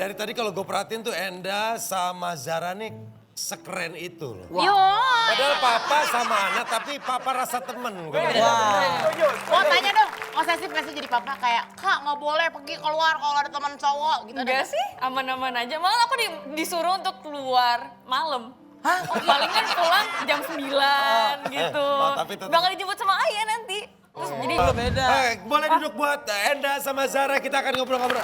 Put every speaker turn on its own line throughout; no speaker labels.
dari tadi kalau gue perhatiin tuh Enda sama Zara nih sekeren itu loh.
Yo.
Padahal papa sama anak tapi papa rasa temen.
Mau tanya dong, posesif gak sih jadi papa kayak, Kak nggak boleh pergi keluar kalau ada teman cowok gitu.
Enggak sih, aman-aman aja. Malah aku disuruh untuk keluar malam. Hah? Paling kan pulang jam 9 gitu.
tapi tetap-
Bakal dijemput sama ayah nanti. Terus jadi
Beda.
Boleh duduk buat Enda sama Zara, kita akan ngobrol-ngobrol.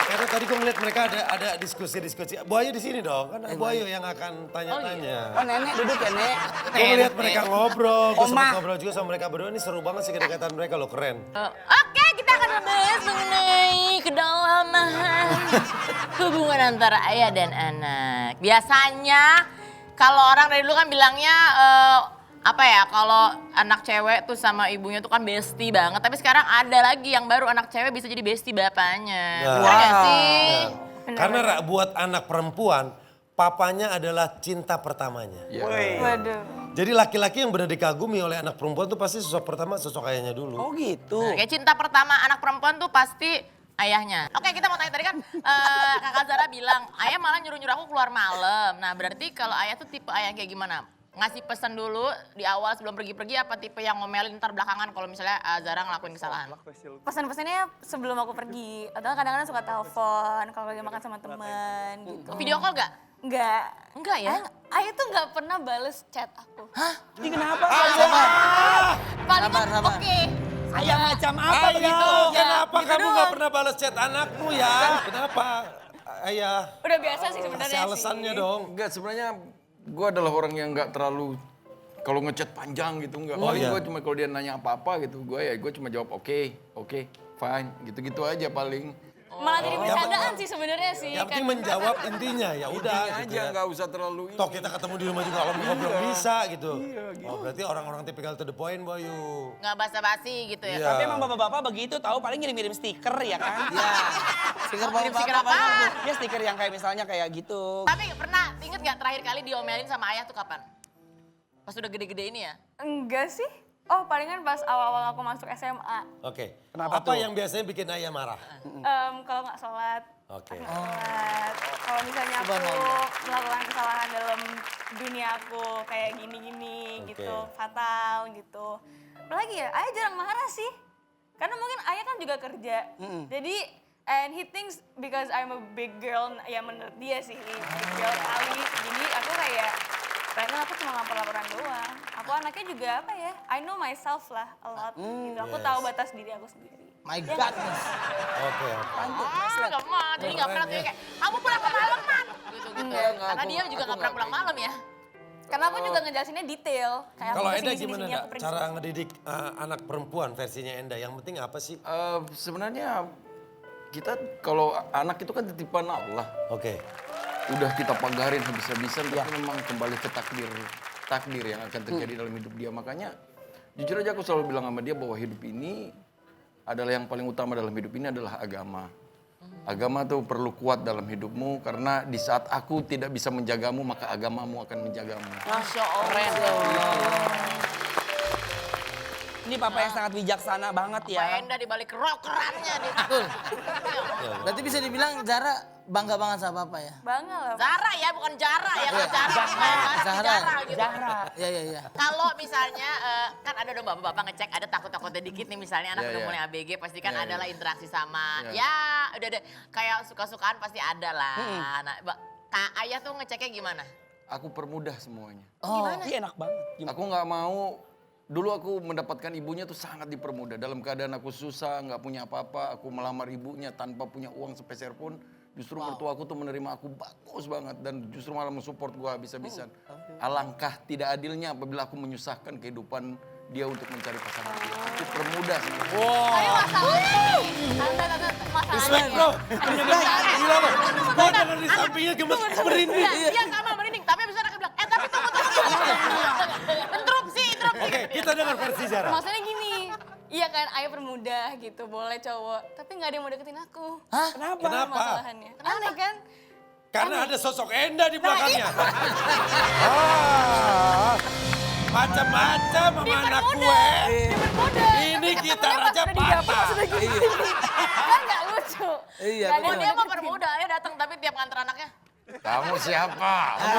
Karena tadi gue ngeliat mereka ada diskusi-diskusi. Bu Ayu di sini dong, kan Bu Ayu yang akan tanya-tanya.
Oh nenek duduk ya nek.
Gue ngeliat mereka ngobrol, gue sempat ngobrol juga sama mereka berdua. Ini seru banget sih kedekatan mereka loh, keren.
Oke, kita akan membahas mengenai kedalaman hubungan antara ayah dan anak. Biasanya kalau orang dari dulu kan bilangnya apa ya, kalau anak cewek tuh sama ibunya tuh kan bestie banget. Tapi sekarang ada lagi yang baru anak cewek bisa jadi bestie bapaknya. Bener gak sih?
Karena buat anak perempuan, papanya adalah cinta pertamanya.
waduh.
Jadi laki-laki yang benar dikagumi oleh anak perempuan tuh pasti sosok pertama sosok ayahnya dulu.
Oh gitu.
Nah, kayak cinta pertama anak perempuan tuh pasti ayahnya. Oke, kita mau tanya tadi kan kakak Zara bilang ayah malah nyuruh-nyuruh aku keluar malam. Nah berarti kalau ayah tuh tipe ayah kayak gimana? Ngasih pesan dulu di awal sebelum pergi-pergi apa tipe yang ngomelin ntar belakangan kalau misalnya Zara ngelakuin kesalahan?
Pesan-pesannya sebelum aku pergi. Atau kadang-kadang suka telepon kalau lagi makan sama temen gitu.
Video call gak?
Enggak.
Enggak ya?
Ayah tuh nggak pernah bales chat aku.
Ini kenapa?
Paling
Sabar, sabar.
oke.
Ayah macam apa
Ayo,
begitu?
kenapa kamu gak pernah balas chat anakmu ya? Kenapa? Ayah,
Udah biasa sih sebenarnya
kasih alasannya dong.
Enggak, sebenarnya gue adalah orang yang nggak terlalu kalau ngechat panjang gitu enggak. Paling
iya.
gue cuma kalau dia nanya apa-apa gitu, gue cuma jawab oke, fine, gitu-gitu aja paling.
Malah jadi bercandaan sih sebenarnya sih.
Yang penting menjawab intinya, ya udah.
Intinya
gitu
aja
ya.
nggak usah terlalu ini.
Toh kita ketemu di rumah juga kalau mau ngobrol bisa gitu. Oh berarti orang-orang tipikal to the point, Boyu.
Nggak basa-basi gitu ya?
Iya.
Tapi emang bapak-bapak begitu tahu paling ngirim-ngirim stiker ya kan? Iya. Stiker
Ngirim stiker
bapak-bapak
apaan?
banyak tuh. Ya stiker yang kayak misalnya kayak gitu.
Tapi pernah, inget gak terakhir kali diomelin sama ayah tuh kapan? Pas udah gede-gede ini ya?
Enggak sih. Oh palingan pas awal-awal aku masuk SMA.
Oke.
Kenapa
Apa
tuh?
yang biasanya bikin ayah marah?
Kalau nggak sholat.
Oke.
Sholat. Kalau misalnya aku melakukan kesalahan dalam dunia aku kayak gini-gini
Oke.
gitu, fatal gitu. Apalagi ya, ayah jarang marah sih. Karena mungkin ayah kan juga kerja. Jadi, and he thinks because I'm a big girl, ya menurut dia sih, big girl kali. Jadi aku kayak, padahal aku cuma lapor-laporan doang. Aku anaknya juga apa ya, I know myself lah a lot gitu. Aku tahu batas diri aku sendiri.
My
Ya,
God.
Oke.
Gak mau, jadi gak pernah tuh kayak, kamu pulang ke malam, Man. Gitu-gitu.
Enggak,
Karena
aku-
dia juga
aku
gak pernah pulang malam ya.
Karena aku juga ngejelasinnya detail. Kayak
Kalau
aku
Enda
kesini,
gimana
sini,
Nda?
aku pergi
Cara
sini.
ngedidik anak perempuan versinya Enda? Yang penting apa sih?
Sebenarnya kita kalau anak itu kan titipan Allah.
Oke.
Udah kita pagarin habis-habisan, tapi memang kembali ke takdir yang akan terjadi dalam hidup dia. Makanya jujur aja aku selalu bilang sama dia bahwa hidup ini adalah yang paling utama dalam hidup ini adalah agama. Agama tuh perlu kuat dalam hidupmu karena di saat aku tidak bisa menjagamu maka agamamu akan menjagamu.
Masya Allah.
Ini papa yang sangat bijaksana banget ya.
Pak Enda dibalik rokerannya.
Berarti bisa dibilang Zara bangga banget sama papa ya?
Bangga lah.
Zara ya, bukan Jara ya. Kalau Jara,
Zara.
gitu.
Iya, iya, iya.
Kalau misalnya, kan ada dong bapak-bapak ngecek ada takut-takutnya dikit nih misalnya anak
Iya,
udah
iya.
mulai ABG pasti kan
Iya,
adalah
iya.
interaksi sama,
Iya.
ya udah deh kayak suka-sukaan pasti ada lah. Nah, Kak Ayah tuh ngeceknya gimana?
Aku permudah semuanya.
Iya enak banget. Gimana?
Aku nggak mau, dulu aku mendapatkan ibunya tuh sangat dipermudah. Dalam keadaan aku susah, nggak punya apa-apa, aku melamar ibunya tanpa punya uang sepeser pun. Justru mertua aku tuh menerima aku bagus banget dan justru malah mensupport gua habis-habisan. Alangkah tidak adilnya apabila aku menyusahkan kehidupan dia untuk mencari pasangan dia. Aku permudah semua.
Tapi masalahnya nih, masalahnya
Bro, gila lo. Gue denger di sampingnya gemes merinding.
Iya sama merinding, tapi abis itu anaknya bilang, tapi tunggu. Interupsi.
Oke, kita dengar versi Zara.
maksudnya gini, iya kan ayah permudah gitu, boleh cowok, tapi nggak ada yang mau deketin aku.
Hah?
Kenapa?
Kenapa?
Masalahannya. Aneh kan?
Karena ada sosok Enda di belakangnya. Ah, macam-macam sama anak gue.
Dipermudah.
Ini kita
Temennya pas
raja
udah di dapur,
patah.
pas udah gini. Kan nggak lucu. lucu.
Iya,
Nggak ada
Oh
yang
dia mau
deketin.
permuda ya datang tapi tiap nganter anaknya.
Kamu siapa?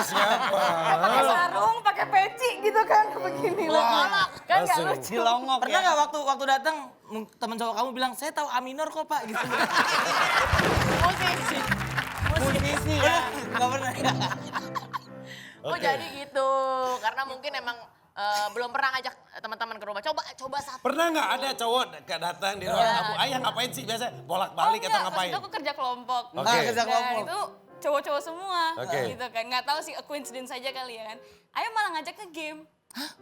Pakai sarung, pakai peci gitu kan, begini lah. Kan nggak
Langsung.
lucu.
Dilongok
Pernah
ya.
nggak waktu datang teman cowok kamu bilang saya tahu A minor kok Pak gitu.
Musisi.
Musisi ya.
Nggak pernah ya.
Oh jadi gitu. Karena mungkin emang belum pernah ngajak teman-teman ke rumah. Coba satu.
Pernah nggak ada cowok datang di rumah kamu, ayah ngapain sih biasa bolak-balik atau
enggak,
ngapain?
maksud aku kerja kelompok.
Oke.
Ah, kerja
Dan
kelompok.
itu cowok-cowok semua
Oke.
gitu kan. Nggak tahu sih coincidence saja kali ya kan. Ayo malah ngajak ke game.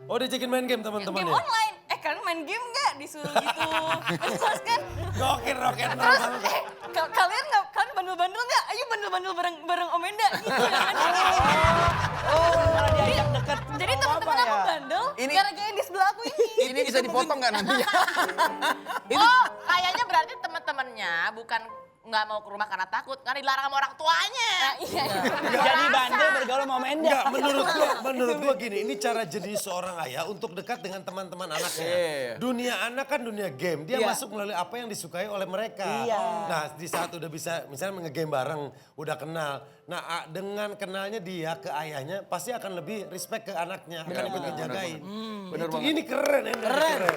Oh diajakin main game
Game
teman-temannya?
online. Kalian main game nggak? Disuruh gitu. Terus kan,
Gokil roket
terus
banget.
kalian bandel-bandel nggak? Ayo bandel-bandel bareng Om Enda gitu kan.
Malah diajak deket.
Jadi teman-teman aku bandel gara-gara yang di sebelah aku ini.
Ini bisa dipotong nggak nanti?
Oh kayaknya berarti teman-temannya bukan nggak mau ke rumah karena takut, karena dilarang sama orang tuanya.
Iya.
Jadi bandel bergaul sama Om Enda.
Enggak, menurut gua gini, ini cara jadi seorang ayah untuk dekat dengan teman-teman anaknya.
Iya.
Dunia anak kan dunia game, dia
Iya.
masuk melalui apa yang disukai oleh mereka.
Iya.
Nah, di saat udah bisa misalnya nge-game bareng, udah kenal. Nah, dengan kenalnya dia ke ayahnya pasti akan lebih respect ke anaknya, akan ikut ngejagain.
Bener
Itu-
banget.
Ini keren, Enda, keren.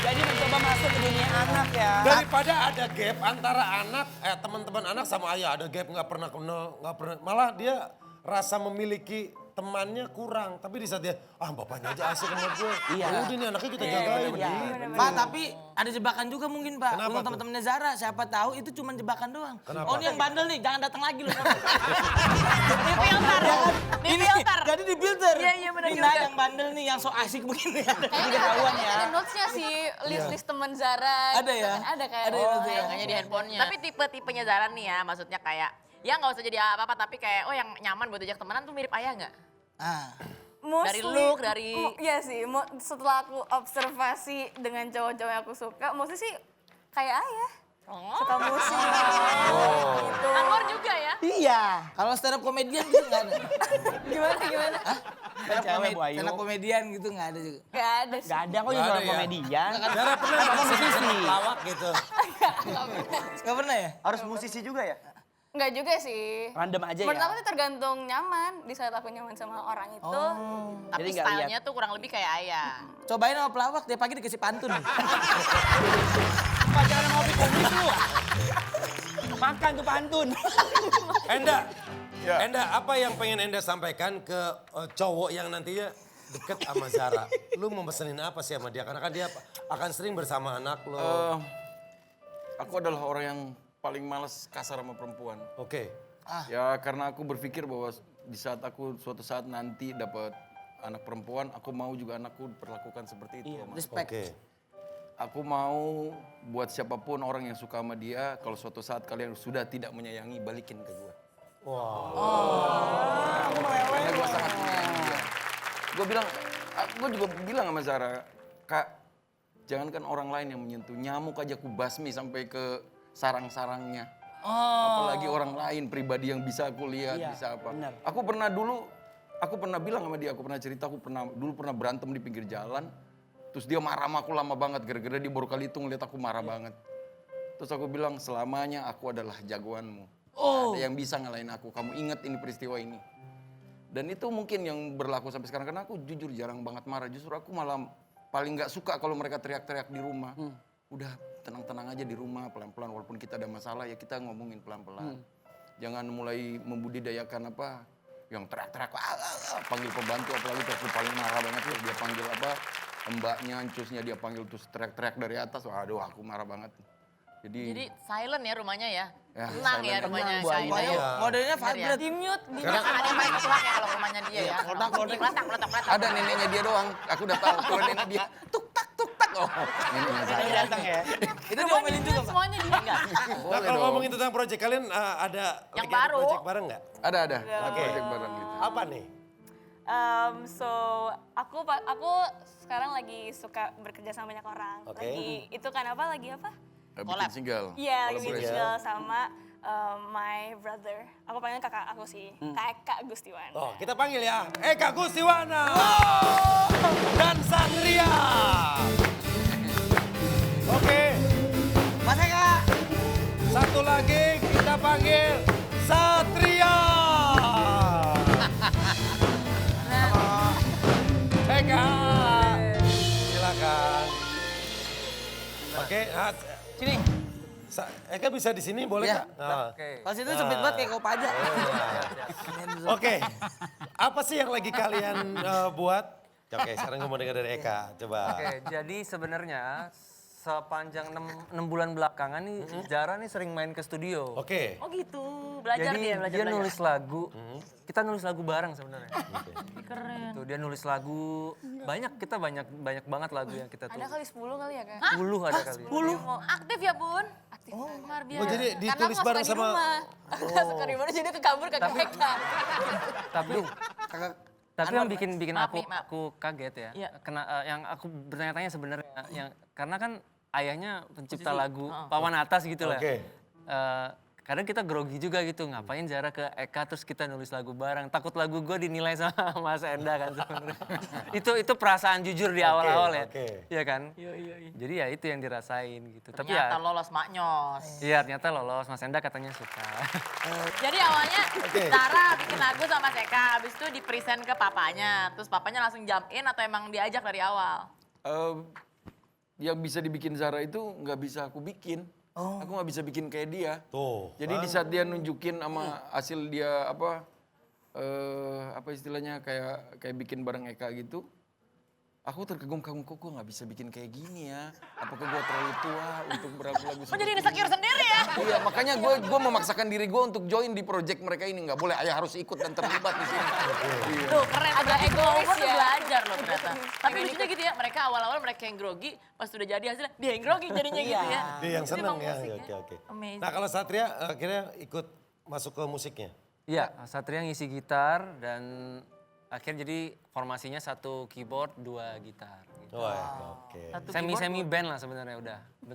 Jadi mencoba masuk ke dunia anak ya.
Daripada ada gap antara anak, teman-teman anak sama ayah, ada gap nggak pernah kenal, nggak pernah, malah dia rasa memiliki temannya kurang. Tapi di saat dia, bapaknya aja asik sama gue.
Iya.
Ya udah nih anaknya kita jagain.
Iya.
gitu.
Pak, tapi ada jebakan juga mungkin Pak.
Kenapa
Untuk
tuh?
teman-temannya Zara, siapa tahu itu cuma jebakan doang.
Kenapa?
Oh ini yang bandel nih, jangan datang lagi loh.
Di filter. Di filter.
Jadi di filter.
Iya, iya, benar
Ini
juga.
yang bandel nih, yang so asik begini.
Kayaknya
ketahuan ya.
ada notesnya sih, list-list teman Zara.
Ada
gitu
ya?
kan. Ada kayak.
Ada ya, maksudnya.
Kayaknya di handphonenya. Tapi tipe-tipenya Zara nih ya, maksudnya kayak, ya nggak usah jadi apa-apa, tapi kayak, yang nyaman buat ajak temenan tuh mirip ayah nggak?
Ah.
Dari look, dari-
Iya sih, setelah aku observasi dengan cowok-cowok yang aku suka, mostly sih kayak ayah. Suka musik. Gitu.
Anwar juga ya?
Iya.
Kalau stand up komedian gitu nggak ada.
Gimana?
Cewek Bu Ayu.
Stand up komedian gitu nggak ada juga.
Gak ada sih.
Gak ada kok yang
Nggak ada
seorang
ya.
komedian.
Zara pernah nggak musisi lawak gitu?
Nggak pernah ya?
Harus musisi juga ya?
Enggak juga sih.
Random aja
Menurut
ya?
aku sih tergantung nyaman. Di saat aku nyaman sama orang itu.
Tapi
Jadi nggak
stylenya tuh kurang lebih kayak ayah.
Cobain sama pelawak, tiap pagi dikasih pantun.
Pacaran sama Opi Komik lu. Makan tuh pantun.
Enda,
Ya.
Enda apa yang pengen Enda sampaikan ke cowok yang nantinya deket sama Zara? Lu mau pesenin apa sih sama dia? Karena kan dia akan sering bersama anak lo.
Aku adalah orang yang paling malas kasar sama perempuan.
Oke.
Ya karena aku berpikir bahwa di saat aku suatu saat nanti dapat anak perempuan, aku mau juga anakku diperlakukan seperti itu. Mas.
Respect.
Oke.
Aku mau buat siapapun orang yang suka sama dia, kalau suatu saat kalian sudah tidak menyayangi, balikin ke gue. Karena gue sangat menyayangi dia. Gue juga bilang sama Zara, Kak, jangankan orang lain yang menyentuh, nyamuk aja aku basmi sampai ke sarang-sarangnya. Apalagi orang lain, pribadi yang bisa aku lihat,
Iya,
bisa apa.
benar.
Aku pernah bilang sama dia, aku pernah cerita, dulu pernah berantem di pinggir jalan. Terus dia marah sama aku lama banget, gara-gara dia baru kali itu ngeliat aku marah banget. Terus aku bilang, selamanya aku adalah jagoanmu. Ada yang bisa ngalahin aku, kamu ingat ini peristiwa ini. Dan itu mungkin yang berlaku sampai sekarang, karena aku jujur jarang banget marah. Justru aku malah paling gak suka kalau mereka teriak-teriak di rumah. Udah tenang-tenang aja di rumah, pelan-pelan. Walaupun kita ada masalah, ya kita ngomongin pelan-pelan. Jangan mulai membudidayakan apa, yang teriak-teriak, panggil pembantu, apalagi tuh aku paling marah banget tuh. Dia panggil mbaknya, ancusnya dia panggil terus teriak-teriak dari atas. Waduh, aku marah banget.
Jadi silent ya rumahnya ya?
Ya,
Tenang ya
silent.
rumahnya
Tenang, Bu Ayu.
Shaina.
Iya.
Modelnya
Bener ya?
vibrate.
Di mute.
Ada yang paling ketuak ya kalau rumahnya dia ya? Meletak.
Ada neneknya dia doang, aku udah tahu. Kalau nenek dia, tuk tak. Oh, neneknya
Dia
saya.
datang ya.
Itu diomelin juga Pak.
Semuanya dia enggak?
Nah
Boleh
kalau
dong.
ngomongin tentang project, kalian ada
Yang
lagi ada
baru.
project bareng nggak?
Ada.
Oke.
Project bareng gitu.
Apa nih?
So aku sekarang lagi suka bekerja sama banyak orang.
Oke.
Lagi itu kan lagi apa?
Bikin single.
Iya, lagi bikin
Collaboration.
single sama my brother. Aku panggilnya kakak aku sih, Kak Gustiwan.
Oh, kita panggil ya. Eka Gustiwana. Dan Sandria. Oke.
Mas Eka.
Satu satu lagi kita panggil Satria. Eka, silakan. Oke,
Sini.
Eka bisa di sini boleh
Ya.
Kak? Nah.
Pas itu sempit banget kayak Kopaja.
Oke, apa sih yang lagi kalian buat? Oke, sekarang gue mau dengar dari Eka, coba.
Oke, jadi sebenarnya sepanjang 6 bulan belakangan nih Zara nih sering main ke studio.
Oke,
Oh gitu, belajar
Jadi
belajar.
dia nulis lagu, kita nulis lagu bareng sebenarnya.
Keren.
Tuh, dia nulis lagu, kita banyak banget lagu yang kita
Ada
tulis.
kali 10 kali ya, Kak?
10 ada kali.
Oh, aktif ya Bun? Aktif. Luar biasa.
oh jadi
Karena
ditulis
aku
bareng
suka di
sama...
rumah. Aku nggak suka di rumah, jadi ke kabur ke Eka.
Tapi yang bikin
Maaf
aku
nih, maaf.
aku kaget ya,
Iya.
yang aku bertanya-tanya sebenarnya, karena kan ayahnya pencipta
Musisi.
lagu papan atas gitu lah.
Oke.
Kadang kita grogi juga gitu, ngapain Zara ke Eka terus kita nulis lagu bareng. Takut lagu gue dinilai sama Mas Enda kan sebenarnya. itu perasaan jujur di awal-awal ya.
oke.
Iya kan? Jadi ya itu yang dirasain gitu. Tapi
Ternyata
ya
lolos maknyos.
iya ternyata lolos, Mas Enda katanya suka.
Jadi awalnya
Oke.
Zara bikin lagu sama Eka, habis itu di-present ke papanya. Terus papanya langsung jump in atau emang diajak dari awal?
Yang bisa dibikin Zara itu nggak bisa aku bikin. Aku nggak bisa bikin kayak dia.
Tuh.
Jadi di saat dia nunjukin sama hasil dia apa istilahnya kayak bikin bareng Eka gitu, aku terkagum-kagum kok gue nggak bisa bikin kayak gini ya. Apakah gue terlalu tua untuk berlagu-lagu
Oh jadi insecure sendiri ya?
Iya, makanya gue memaksakan diri gue untuk join di project mereka ini. Nggak boleh, ayah harus ikut dan terlibat di sini. Iya.
Tuh keren,
Agak
berarti
egois
umur tuh
ya.
belajar loh ternyata. Tapi lucunya gitu ya, mereka awal-awal mereka yang grogi, pas udah jadi hasilnya dia yang grogi jadinya gitu ya.
Dia yang
Itu
seneng
emang
ya,
musik
oke.
Amazing.
Nah kalau Satria akhirnya ikut masuk ke musiknya.
Iya, Satria ngisi gitar dan akhirnya jadi formasinya 1 keyboard 2 gitar. Gitu.
Wah, oke.
Satu keyboard,
Semi-semi band lah sebenarnya udah.